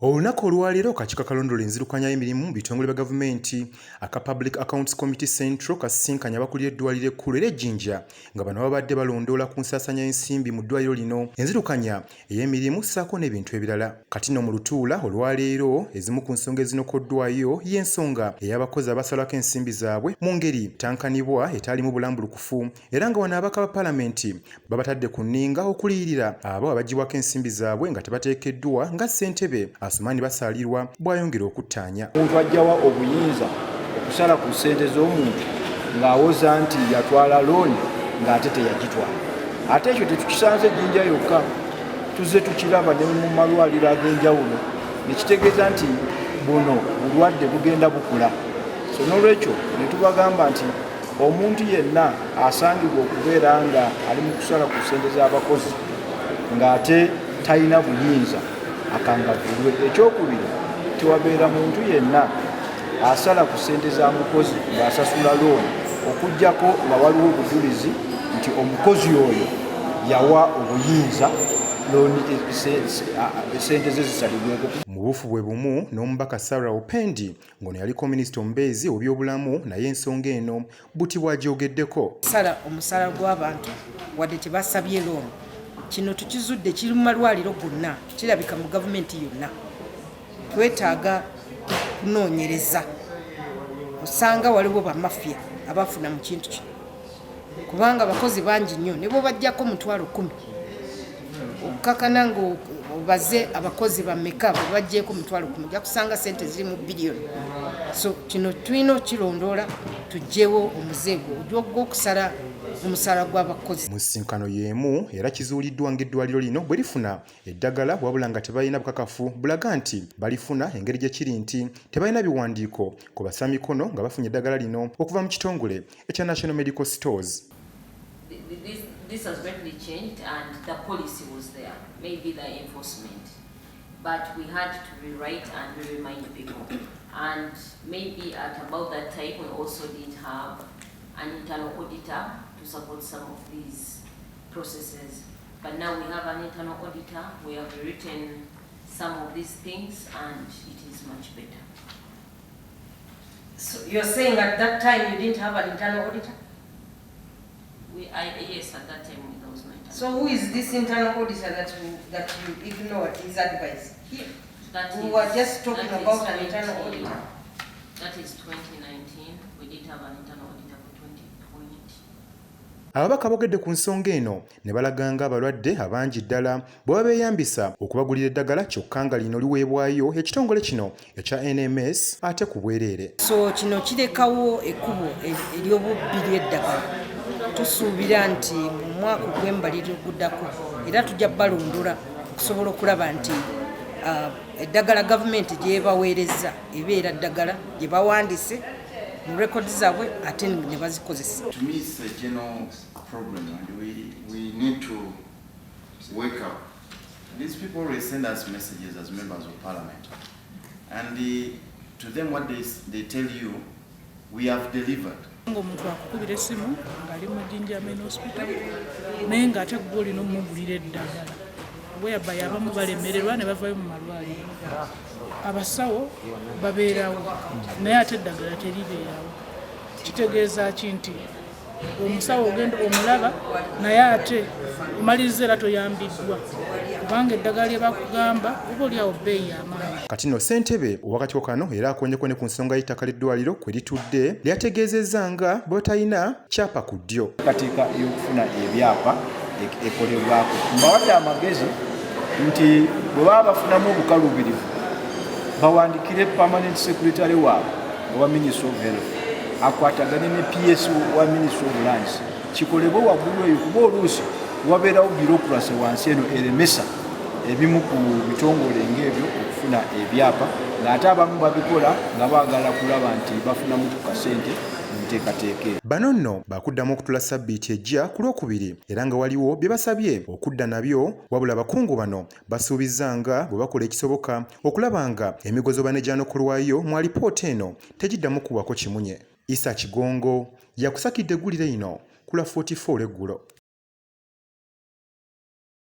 Olunaku olwaleero kakiiko kalondoola enzirukanya y'emirimu mu bitongole bya gavumenti aka Public Accounts Committee Central kasisinkanya abakulira eddwaliro ekkulu Ly'Ejinja nga bano babadde balondoola ku nsaasaanya y'ensimbi mu ddwaliro lino, enzirukanya ey'emirimu ssaako n'ebintu ebirala. Kati nno mu lutuula olwaleero ezimu ku nsonga ezinokoddwayo y'ensonga ey'abakozi abasalako ensimbi zaabwe mu ngeri tankanibwa etaalimu bulambulukufu era nga wano ababaka ba Palamenti babatadde ku nninga okuliyirira abo abaggyibwako ensimbi zaabwe nga tebateekeddwa nga ssentebe Asumani basalirwa bwayongera okuttaanya. Omuntu ajjawa obuyinza okusala ku ssente z'omuntu ng'awoza nti yatwala looni ng'ate teyagitwala. Ate ekyo tetukisanze Jjinja yokka, tuzze tukiraba ne mu malwaliro ag'enjawulo ne kitegeeza nti buno bulwadde bugenda bukula. So n'olwekyo ne tubagamba nti omuntu yenna asangibwa okubeera nga ali mu kusala ku ssente z'abakozi ng'ate talina buyinza akangavulwe. Ekyokubiri, tewabeera muntu yenna asala ku ssente za mukozi ng'asasula looni okuggyako nga waliwo obujulizi nti omukozi oyo yawa obuyinza looni ssente ze zisalibweko. Mu bufu bwe bumu n'omubaka Sarah Opendi ng'ono yaliko minisita omubeezi w'ebyobulamu naye ensonga eno buti bw'agyogeddeko. Sala omusala gw'abantu wadde tebasabye looni. Kino tukizudde kiri mu malwaliro gonna, kirabika mu gavumenti yonna. Twetaaga kunoonyereza. Osanga waliwo bamafiya abafuna mu kintu kino. Kubanga abakozi bangi nnyo ne bo bajjako mutwalo 10. Okukakana ng'obaze abakozi bammeka bajjeeko mutwalo 10 ojja kusanga ssente ziri mu biliyoni. So kino tulina okirondoola tuggyewo omuzeego gw'okusala omusala gw'abakozi. Mu nsisinkano y'emu era kizuuliddwa ng'eddwaliro lino bwe lifuna eddagala wabula nga tebalina bukakafu bulaga nti balifuna engeri gye kiri nti tebalina biwandiiko ku basamikono nga bafunye eddagala lino okuva mu kitongole ekya National Medical Stores. This has greatly changed and the policy was there, maybe the enforcement. But we had to rewrite and remind people. And maybe at about that time we also did have an internal auditor to support some of these processes. But now we have an internal auditor, we have written some of these things and it is much better. So you're saying at that time you didn't have an internal auditor? Yes, at that time there was no internal. So who is this internal auditor that you ignored his advice? Here. We were just talking about an internal auditor. That is 2019. We did have an internal auditor for 2020. Ababaka boogedde ku nsonga eno ne balaganga abalwadde abangi ddala bwe babeeyambisa okubagulira eddagala kyokka nga lino liweebwayo ekitongole kino ekya NMS ate ku bwereere. So kino kirekawo ekkubo ery'obubbi ly'eddagala. Tusuubira nti mu mwaka ogw'embaliriro guddako era tujja balondoola okusobola okulaba nti eddagala gavumenti gyebaweereza ebeera ddagala gye bawandiise mu rekodi zaabwe ate ne bazikozesa. To me it's a general problem and we need to wake up. These people will send us messages as members of parliament and to them what they tell you we have delivered. Omuntu akukubira essimu ng'ali mu Ly'Ejinja Hospital naye ng'ate gwe olina omugulira eddagala bweyaba abamu balemererwa ne bavayo mu malwaliro. Abasawo babeerawo naye ate eddagala teribeerawo. Kitegeeza ki nti omusawo ogenda omulaba naye ate omaliriza era toyambiddwa kubanga eddagala lye bakugamba oba olyawo bbeeyi y'amaanyi. Kati nno ssentebe ow'akatiko kano era akonnyeko ne ku nsonga y'ettaka ly'eddwaliro kwe litudde lyategeezezza nga bw'otalina kyapa ku ddyo. Katika y'okufuna ebyapa ekolebwako. Mbawadde amagezi nti bwe baba bafunamu obukalubirivu bawandikire permanent secretary waabwe owa Ministry of Health akwatagane ne PS wa Ministry of Lands kikolebwe waggulu eyo kuba oluusi wabeerawo bureaucracy wansi eno eremesa ebimu ku bitongole ng'ebyo okufuna ebyapa ng'ate abamu babikola nga baagala kulaba nti bafunamu ku kasente mu nteekateeka. Bano nno bakuddamu okutula ssabbiiti ejja ku Lwokubiri era nga waliwo bye basabye okudda nabyo wabula abakungu bano basuubizza nga bwe bakola ekisoboka okulaba nga emigozo n'egyanokolwayo mu alipoota eno tegiddamu kubwako kimunye. Isa Kigongo yakusakidde eggulire lino ku Lwa 44 eggulo.